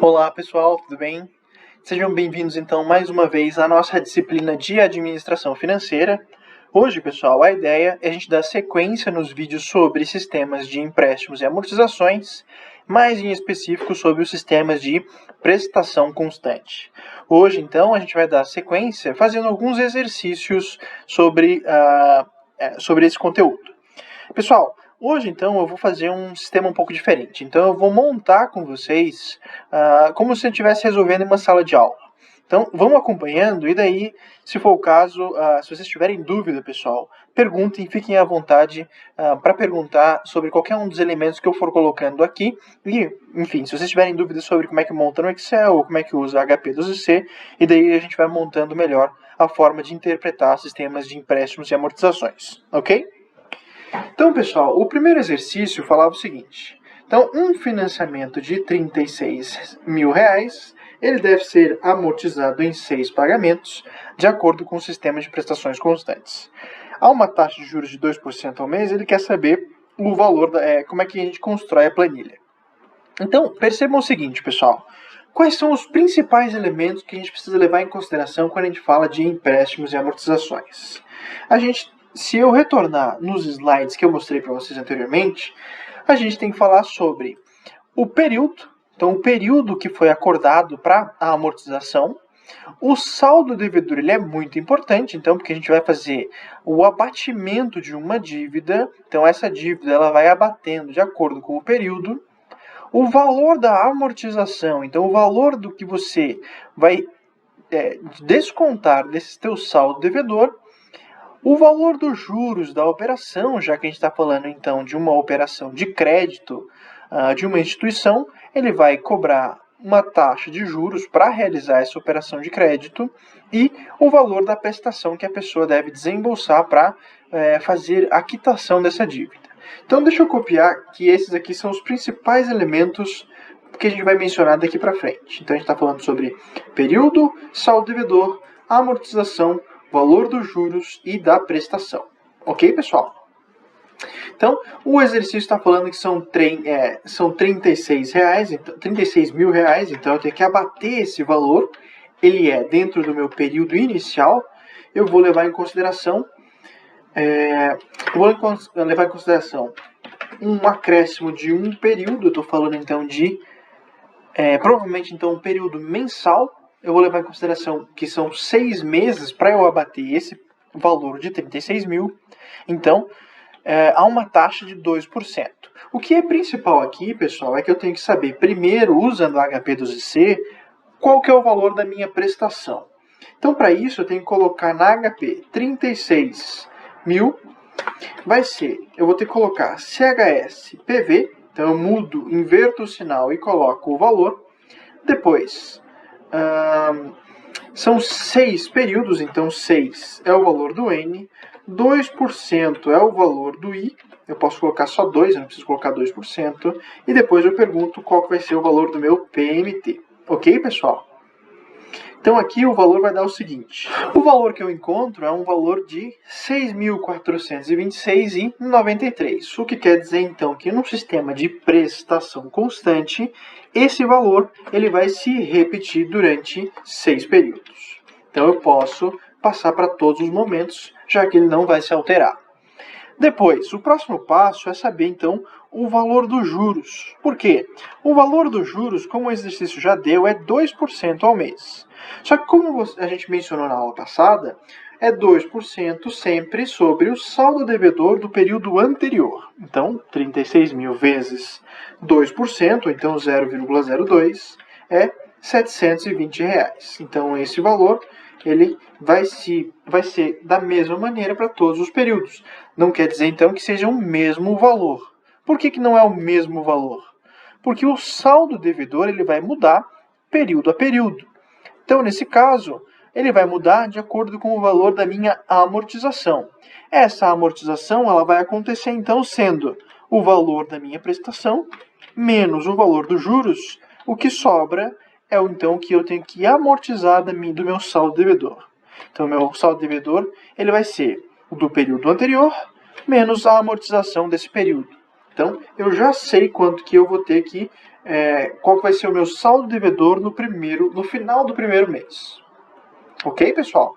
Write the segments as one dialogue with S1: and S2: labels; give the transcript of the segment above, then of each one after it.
S1: Olá pessoal, tudo bem? Sejam bem-vindos então mais uma vez à nossa disciplina de Administração Financeira. Hoje, pessoal, a ideia é a gente dar sequência nos vídeos sobre sistemas de empréstimos e amortizações, mais em específico sobre os sistemas de prestação constante. Hoje, então, a gente vai dar sequência fazendo alguns exercícios sobre esse conteúdo. Pessoal, hoje então eu vou fazer um sistema um pouco diferente. Então eu vou montar com vocês como se eu estivesse resolvendo em uma sala de aula. Então vamos acompanhando e daí, se for o caso, se vocês tiverem dúvida, pessoal, perguntem, fiquem à vontade para perguntar sobre qualquer um dos elementos que eu for colocando aqui. E, enfim, se vocês tiverem dúvidas sobre como é que monta no Excel ou como é que usa HP12C, e daí a gente vai montando melhor a forma de interpretar sistemas de empréstimos e amortizações, ok? Então, pessoal, o primeiro exercício falava o seguinte. Então, um financiamento de R$ 36 mil, ele deve ser amortizado em 6 pagamentos, de acordo com o sistema de prestações constantes. Há uma taxa de juros de 2% ao mês, ele quer saber o valor, como é que a gente constrói a planilha. Então, percebam o seguinte, pessoal. Quais são os principais elementos que a gente precisa levar em consideração quando a gente fala de empréstimos e amortizações? Se eu retornar nos slides que eu mostrei para vocês anteriormente, a gente tem que falar sobre o período, então o período que foi acordado para a amortização. O saldo devedor ele é muito importante, então, porque a gente vai fazer o abatimento de uma dívida, então essa dívida ela vai abatendo de acordo com o período. O valor da amortização, então o valor do que você vai descontar desse teu saldo devedor. O valor dos juros da operação, já que a gente está falando então de uma operação de crédito de uma instituição, ele vai cobrar uma taxa de juros para realizar essa operação de crédito e o valor da prestação que a pessoa deve desembolsar para fazer a quitação dessa dívida. Então deixa eu copiar que esses aqui são os principais elementos que a gente vai mencionar daqui para frente. Então a gente está falando sobre período, saldo devedor, amortização, valor dos juros e da prestação. Ok, pessoal? Então, o exercício está falando que são R$ 36 mil, então eu tenho que abater esse valor. Ele é dentro do meu período inicial. Eu vou levar em consideração um acréscimo de um período. Eu estou falando então de provavelmente então um período mensal. Eu vou levar em consideração que são 6 meses para eu abater esse valor de 36 mil. Então, há uma taxa de 2%. O que é principal aqui, pessoal, é que eu tenho que saber, primeiro, usando a HP12C, qual que é o valor da minha prestação. Então, para isso, eu tenho que colocar na HP 36 mil, eu vou ter que colocar CHS PV, então eu mudo, inverto o sinal e coloco o valor. Depois, são 6 períodos, então 6 é o valor do N, 2% é o valor do I, eu posso colocar só 2, eu não preciso colocar 2%, e depois eu pergunto qual que vai ser o valor do meu PMT. Ok, pessoal? Então aqui o valor vai dar o seguinte, o valor que eu encontro é um valor de R$ 6.426,93, o que quer dizer então que no sistema de prestação constante, esse valor ele vai se repetir durante 6 períodos. Então eu posso passar para todos os momentos, já que ele não vai se alterar. Depois, o próximo passo é saber, então, o valor dos juros. Por quê? O valor dos juros, como o exercício já deu, é 2% ao mês. Só que, como a gente mencionou na aula passada, é 2% sempre sobre o saldo devedor do período anterior. Então, 36 mil vezes 2%, então 0,02, é R$ 720. Então, esse valor ele vai ser da mesma maneira para todos os períodos. Não quer dizer, então, que seja o mesmo valor. Por que não é o mesmo valor? Porque o saldo devedor ele vai mudar período a período. Então, nesse caso, ele vai mudar de acordo com o valor da minha amortização. Essa amortização ela vai acontecer, então, sendo o valor da minha prestação menos o valor dos juros. O que sobra é então o que eu tenho que amortizar do meu saldo devedor. Então, o meu saldo devedor ele vai ser o do período anterior menos a amortização desse período. Então, eu já sei quanto que eu vou ter que qual vai ser o meu saldo devedor no final do primeiro mês. Ok, pessoal?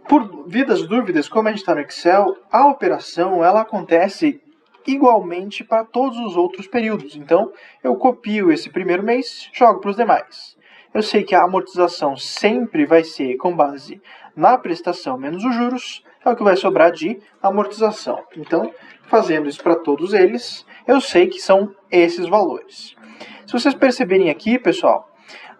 S1: Por via das dúvidas, como a gente está no Excel, a operação ela acontece igualmente para todos os outros períodos. Então, eu copio esse primeiro mês, jogo para os demais. Eu sei que a amortização sempre vai ser com base na prestação menos os juros, é o que vai sobrar de amortização. Então, fazendo isso para todos eles, eu sei que são esses valores. Se vocês perceberem aqui, pessoal,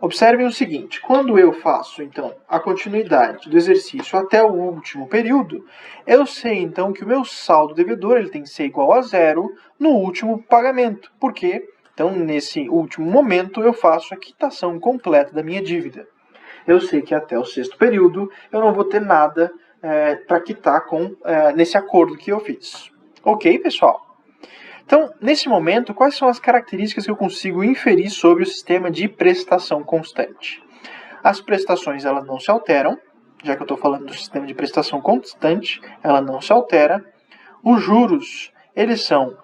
S1: observem o seguinte: quando eu faço, então, a continuidade do exercício até o último período, eu sei, então, que o meu saldo devedor ele tem que ser igual a zero no último pagamento. Por quê? Então, nesse último momento, eu faço a quitação completa da minha dívida. Eu sei que até o sexto período eu não vou ter nada para quitar nesse acordo que eu fiz. Ok, pessoal? Então, nesse momento, quais são as características que eu consigo inferir sobre o sistema de prestação constante? As prestações elas não se alteram, já que eu estou falando do sistema de prestação constante, ela não se altera. Os juros, eles são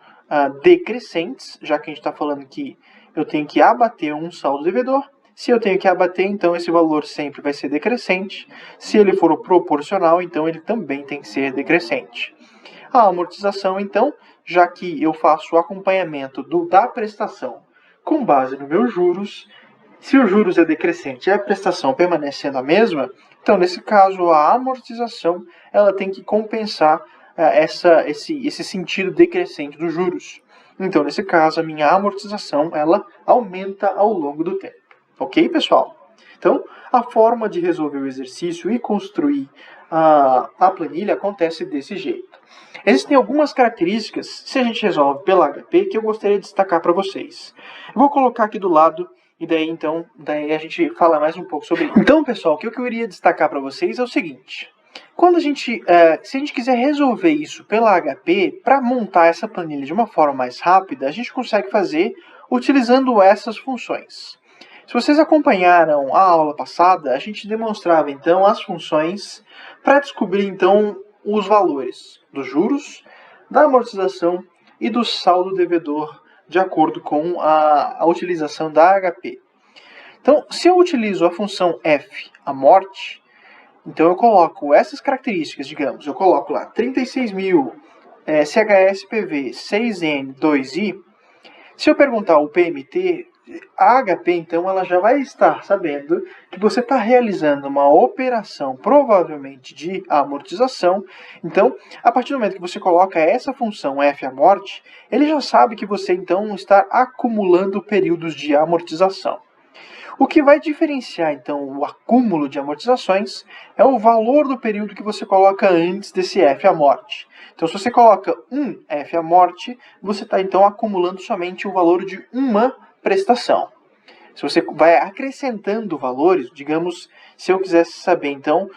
S1: decrescentes, já que a gente está falando que eu tenho que abater um saldo devedor. Se eu tenho que abater, então esse valor sempre vai ser decrescente. Se ele for proporcional, então ele também tem que ser decrescente. A amortização, então, já que eu faço o acompanhamento da prestação com base nos meus juros, se os juros é decrescente e a prestação permanecendo a mesma, então, nesse caso, a amortização ela tem que compensar esse sentido decrescente dos juros. Então, nesse caso, a minha amortização ela aumenta ao longo do tempo. Ok, pessoal? Então, a forma de resolver o exercício e construir a planilha acontece desse jeito. Existem algumas características, se a gente resolve pela HP, que eu gostaria de destacar para vocês. Eu vou colocar aqui do lado e daí a gente fala mais um pouco sobre isso. Então, pessoal, o que eu iria destacar para vocês é o seguinte: se a gente quiser resolver isso pela HP, para montar essa planilha de uma forma mais rápida, a gente consegue fazer utilizando essas funções. Se vocês acompanharam a aula passada, a gente demonstrava então as funções para descobrir então os valores dos juros, da amortização e do saldo devedor de acordo com a utilização da HP. Então, se eu utilizo a função f, a morte, então eu coloco essas características, digamos, eu coloco lá 36.000, CHSPV 6N 2I. Se eu perguntar o PMT, a HP, então, ela já vai estar sabendo que você está realizando uma operação, provavelmente de amortização. Então, a partir do momento que você coloca essa função f a morte, ele já sabe que você, então, está acumulando períodos de amortização. O que vai diferenciar, então, o acúmulo de amortizações é o valor do período que você coloca antes desse f a morte. Então, se você coloca um f a morte, você está, então, acumulando somente o valor de uma prestação. Se você vai acrescentando valores, digamos, se eu quisesse saber, então,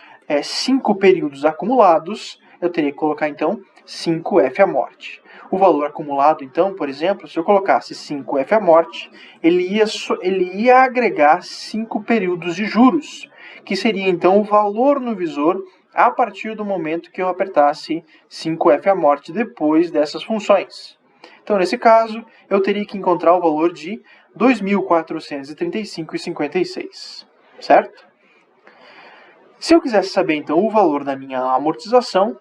S1: 5 períodos acumulados, eu teria que colocar, então, 5f a morte. O valor acumulado, então, por exemplo, se eu colocasse 5f a morte, ele ia agregar 5 períodos de juros, que seria, então, o valor no visor a partir do momento que eu apertasse 5f a morte depois dessas funções. Então, nesse caso, eu teria que encontrar o valor de 2.435,56, certo? Se eu quisesse saber, então, o valor da minha amortização,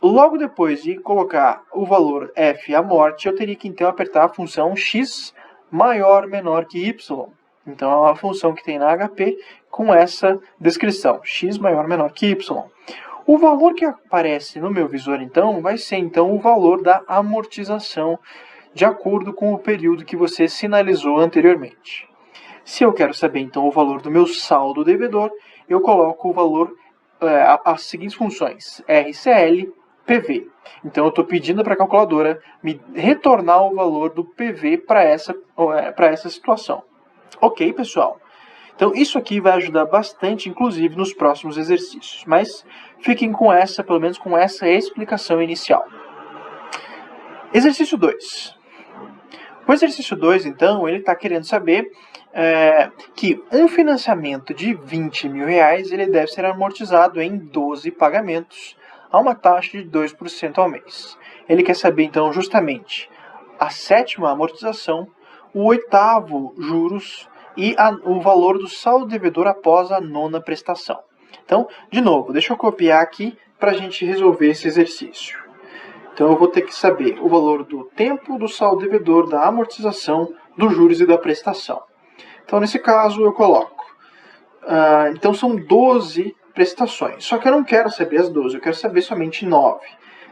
S1: logo depois de colocar o valor f a morte, eu teria que, então, apertar a função x maior menor que y. Então, é uma função que tem na HP com essa descrição, x maior menor que y. O valor que aparece no meu visor, então, vai ser, então, o valor da amortização de acordo com o período que você sinalizou anteriormente. Se eu quero saber, então, o valor do meu saldo devedor, eu coloco o valor, as seguintes funções, RCL, PV. Então, eu estou pedindo para a calculadora me retornar o valor do PV para essa situação. Ok, pessoal? Então, isso aqui vai ajudar bastante, inclusive, nos próximos exercícios. Mas fiquem com pelo menos com essa explicação inicial. Exercício 2. O exercício 2, então, ele está querendo saber que um financiamento de R$20.000 ele deve ser amortizado em 12 pagamentos a uma taxa de 2% ao mês. Ele quer saber, então, justamente a sétima amortização, o oitavo juros e o valor do saldo devedor após a nona prestação. Então, de novo, deixa eu copiar aqui para a gente resolver esse exercício. Então, eu vou ter que saber o valor do tempo, do saldo devedor, da amortização, dos juros e da prestação. Então, nesse caso, eu coloco. Então, são 12 prestações. Só que eu não quero saber as 12, eu quero saber somente 9.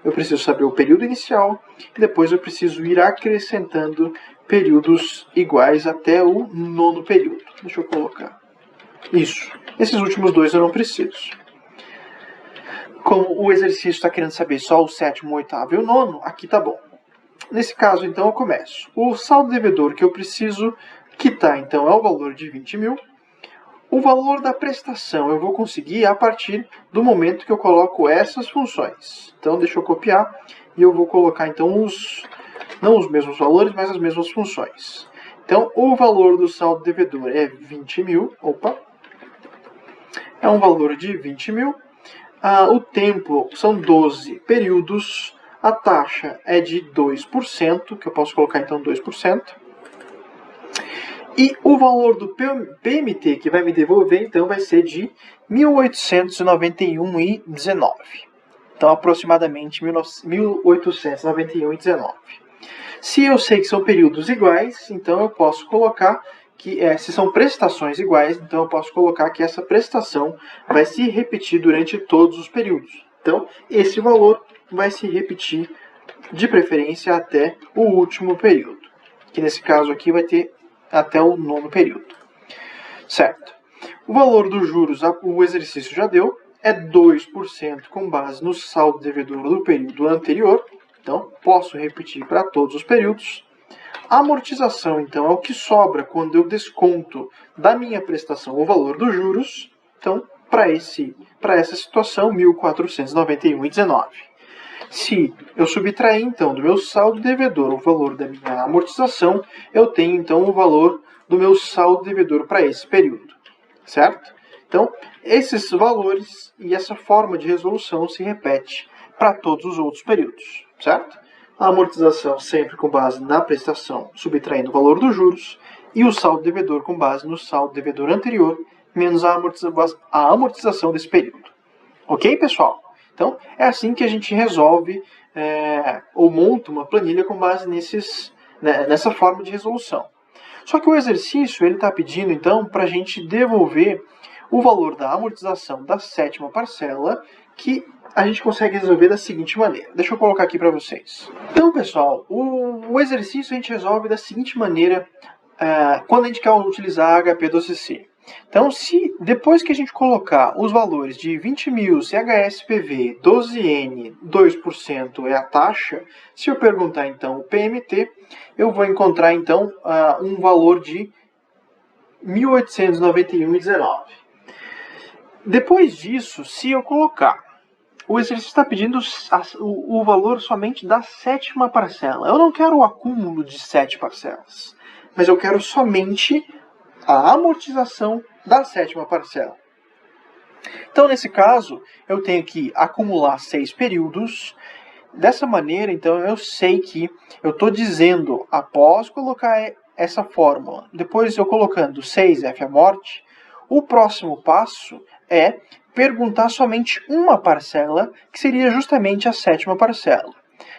S1: Eu preciso saber o período inicial e depois eu preciso ir acrescentando períodos iguais até o nono período. Deixa eu colocar. Isso. Esses últimos dois eu não preciso. Como o exercício está querendo saber só o sétimo, o oitavo e o nono, aqui tá bom. Nesse caso, então, eu começo. O saldo devedor que eu preciso quitar, então, é o valor de 20 mil. O valor da prestação eu vou conseguir a partir do momento que eu coloco essas funções. Então, deixa eu copiar e eu vou colocar, então, não os mesmos valores, mas as mesmas funções. Então, o valor do saldo devedor é 20 mil. Opa! É um valor de 20 mil. O tempo são 12 períodos. A taxa é de 2%, que eu posso colocar, então, 2%. E o valor do PMT que vai me devolver, então, vai ser de 1.891,19. Então, aproximadamente 1.891,19. Se eu sei que são períodos iguais, então eu posso colocar que, se são prestações iguais, então eu posso colocar que essa prestação vai se repetir durante todos os períodos. Então, esse valor vai se repetir, de preferência, até o último período, que nesse caso aqui vai ter até o nono período. Certo? O valor dos juros, o exercício já deu, é 2% com base no saldo devedor do período anterior. Então, posso repetir para todos os períodos. A amortização, então, é o que sobra quando eu desconto da minha prestação o valor dos juros. Então, para essa situação, 1.491,19. Se eu subtrair, então, do meu saldo devedor o valor da minha amortização, eu tenho, então, o valor do meu saldo devedor para esse período. Certo? Então, esses valores e essa forma de resolução se repete para todos os outros períodos. Certo? A amortização sempre com base na prestação, subtraindo o valor dos juros, e o saldo devedor com base no saldo devedor anterior, menos a amortização desse período. Ok, pessoal? Então, é assim que a gente resolve ou monta uma planilha com base nessa forma de resolução. Só que o exercício está pedindo, então, para a gente devolver o valor da amortização da sétima parcela, que a gente consegue resolver da seguinte maneira. Deixa eu colocar aqui para vocês. Então, pessoal, o exercício a gente resolve da seguinte maneira quando a gente quer utilizar HP2CC. Então, se depois que a gente colocar os valores de 20 mil, CHSPV, 12N, 2% é a taxa, se eu perguntar, então, o PMT, eu vou encontrar, então, um valor de 1.891,19. Depois disso, se eu colocar, o exercício está pedindo o valor somente da sétima parcela. Eu não quero o acúmulo de 7 parcelas, mas eu quero somente a amortização da sétima parcela. Então, nesse caso, eu tenho que acumular 6 períodos. Dessa maneira, então, eu sei que eu estou dizendo, após colocar essa fórmula, depois eu colocando 6F a morte, o próximo passo é perguntar somente uma parcela, que seria justamente a sétima parcela.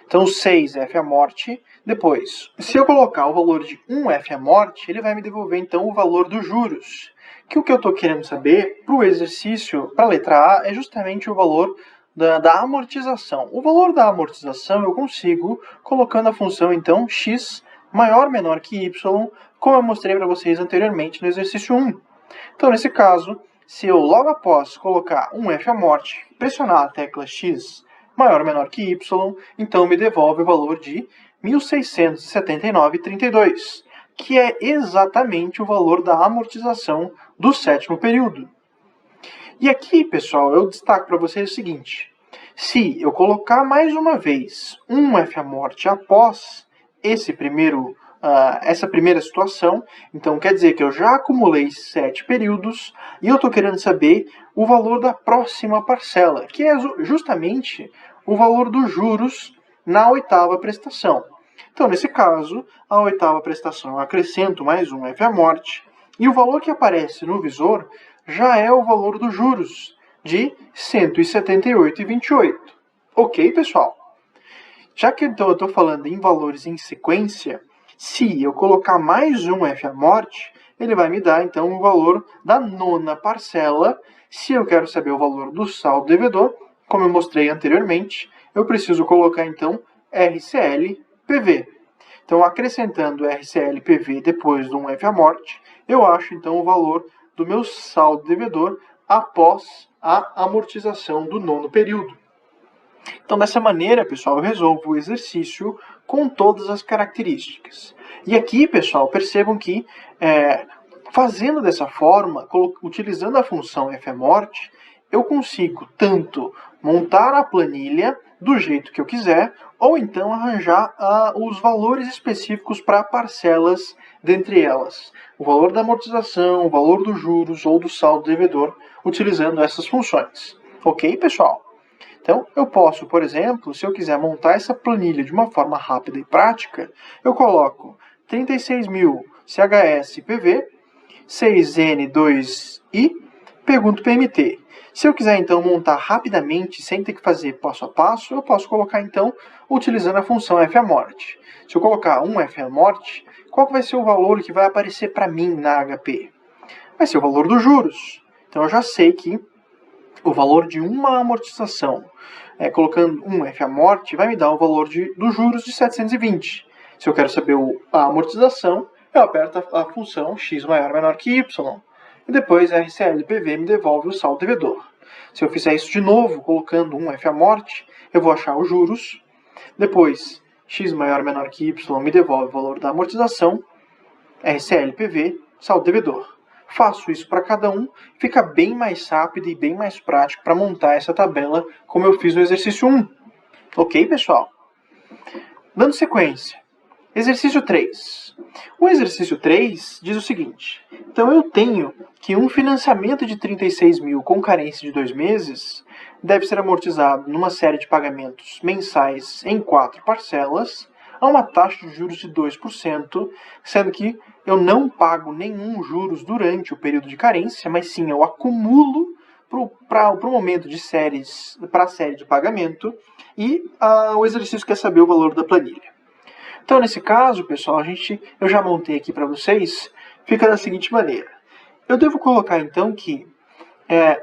S1: Então, 6F a morte. Depois, se eu colocar o valor de 1F a morte, ele vai me devolver, então, o valor dos juros. Que o que eu estou querendo saber, para o exercício, para a letra A, é justamente o valor da amortização. O valor da amortização eu consigo colocando a função, então, x maior ou menor que y, como eu mostrei para vocês anteriormente no exercício 1. Então, nesse caso, se eu logo após colocar 1F a morte, pressionar a tecla x maior ou menor que y, então me devolve o valor de 1.679,32, que é exatamente o valor da amortização do sétimo período. E aqui, pessoal, eu destaco para vocês o seguinte: se eu colocar mais uma vez 1F a morte após essa primeira situação, então quer dizer que eu já acumulei 7 períodos e eu estou querendo saber o valor da próxima parcela, que é justamente o valor dos juros na oitava prestação. Então, nesse caso, a oitava prestação eu acrescento mais um FAMORT, e o valor que aparece no visor já é o valor dos juros, de R$ 178,28. Ok, pessoal? Já que então eu estou falando em valores em sequência, se eu colocar mais um FAMORT, ele vai me dar então o valor da nona parcela. Se eu quero saber o valor do saldo devedor, como eu mostrei anteriormente, eu preciso colocar então RCL-PV. Então, acrescentando RCL-PV depois de um FAMORT, eu acho então o valor do meu saldo devedor após a amortização do nono período. Então, dessa maneira, pessoal, eu resolvo o exercício com todas as características. E aqui, pessoal, percebam que fazendo dessa forma, utilizando a função FAMORT, eu consigo tanto montar a planilha do jeito que eu quiser, ou então arranjar os valores específicos para parcelas dentre elas. O valor da amortização, o valor dos juros ou do saldo devedor, utilizando essas funções. Ok, pessoal? Então, eu posso, por exemplo, se eu quiser montar essa planilha de uma forma rápida e prática, eu coloco 36.000 CHS-PV, 6N2I, pergunto PMT. Se eu quiser, então, montar rapidamente, sem ter que fazer passo a passo, eu posso colocar, então, utilizando a função FAMORT. Se eu colocar um FAMORT, qual vai ser o valor que vai aparecer para mim na HP? Vai ser o valor dos juros. Então, eu já sei que o valor de uma amortização, colocando um FAMORT, vai me dar o valor dos juros de 720. Se eu quero saber a amortização, eu aperto a função x maior ou menor que y. E depois a RCL-PV me devolve o saldo devedor. Se eu fizer isso de novo, colocando um FAMORT, eu vou achar os juros. Depois, x maior ou menor que y me devolve o valor da amortização. RCL-PV, saldo devedor. Faço isso para cada um, fica bem mais rápido e bem mais prático para montar essa tabela, como eu fiz no exercício 1. Ok, pessoal? Dando sequência. Exercício 3. O exercício 3 diz o seguinte. Então, eu tenho que um financiamento de 36 mil com carência de 2 meses deve ser amortizado numa série de pagamentos mensais em 4 parcelas, a uma taxa de juros de 2%, sendo que eu não pago nenhum juros durante o período de carência, mas sim eu acumulo para o momento de séries, para a série de pagamento, e o exercício quer saber o valor da planilha. Então, nesse caso, pessoal, eu já montei aqui para vocês, fica da seguinte maneira. Eu devo colocar, então, que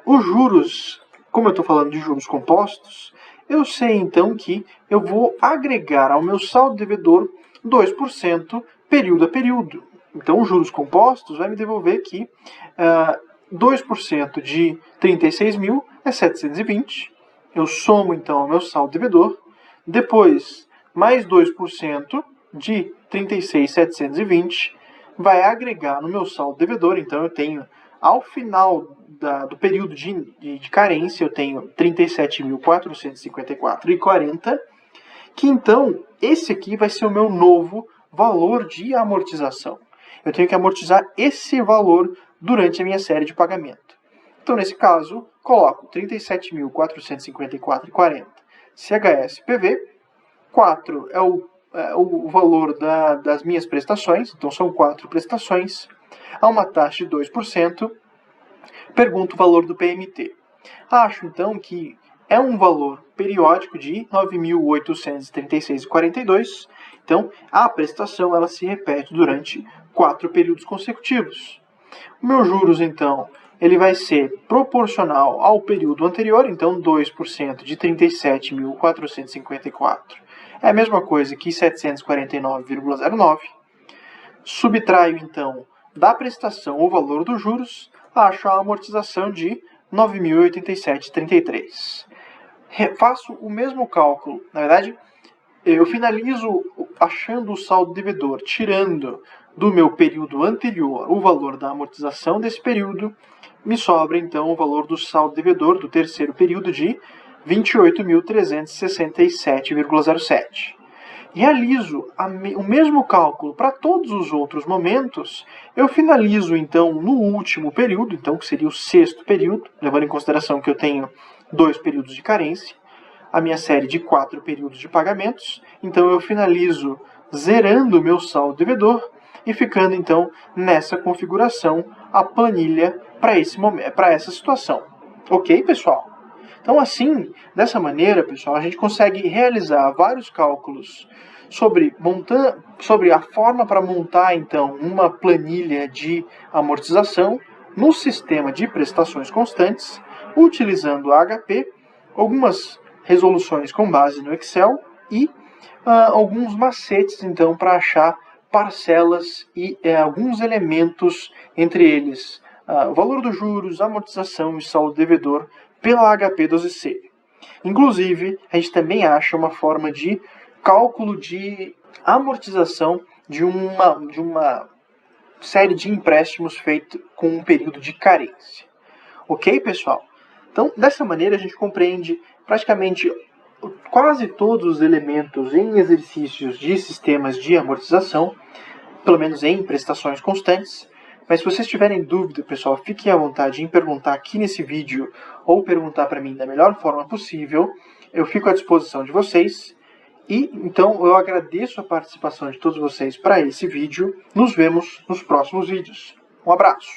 S1: os juros, como eu estou falando de juros compostos, eu sei, então, que eu vou agregar ao meu saldo devedor 2% período a período. Então, os juros compostos vai me devolver que 2% de 36 mil é 720. Eu somo, então, ao meu saldo devedor. Depois, mais 2% de 36.720 vai agregar no meu saldo devedor. Então, eu tenho, ao final do período de carência, eu tenho 37.454,40, que então, esse aqui vai ser o meu novo valor de amortização. Eu tenho que amortizar esse valor durante a minha série de pagamento. Então, nesse caso, coloco 37.454,40 CHS-PV, 4 é o valor das minhas prestações, então são 4 prestações, a uma taxa de 2%, pergunto o valor do PMT. Acho, então, que é um valor periódico de 9.836,42, então a prestação ela se repete durante 4 períodos consecutivos. O meu juros, então, ele vai ser proporcional ao período anterior, então 2% de 37.454. É a mesma coisa que 749,09. Subtraio, então, da prestação o valor dos juros, acho a amortização de 9.087,33. Faço o mesmo cálculo. Na verdade, eu finalizo achando o saldo devedor, tirando do meu período anterior o valor da amortização desse período, me sobra, então, o valor do saldo devedor do terceiro período de 28.367,07. Realizo o mesmo cálculo para todos os outros momentos. Eu finalizo, então, no último período, então, que seria o sexto período, levando em consideração que eu tenho 2 períodos de carência, a minha série de 4 períodos de pagamentos. Então, eu finalizo zerando o meu saldo devedor e ficando então nessa configuração a planilha para essa situação. Ok, pessoal? Então assim, dessa maneira, pessoal, a gente consegue realizar vários cálculos sobre a forma para montar então uma planilha de amortização no sistema de prestações constantes, utilizando a HP, algumas resoluções com base no Excel e alguns macetes então para achar parcelas e alguns elementos, entre eles o valor dos juros, amortização e saldo devedor pela HP 12C. Inclusive, a gente também acha uma forma de cálculo de amortização de uma série de empréstimos feito com um período de carência. Ok, pessoal? Então, dessa maneira, a gente compreende praticamente quase todos os elementos em exercícios de sistemas de amortização, pelo menos em prestações constantes. Mas se vocês tiverem dúvida, pessoal, fiquem à vontade em perguntar aqui nesse vídeo ou perguntar para mim da melhor forma possível. Eu fico à disposição de vocês. E então eu agradeço a participação de todos vocês para esse vídeo. Nos vemos nos próximos vídeos. Um abraço!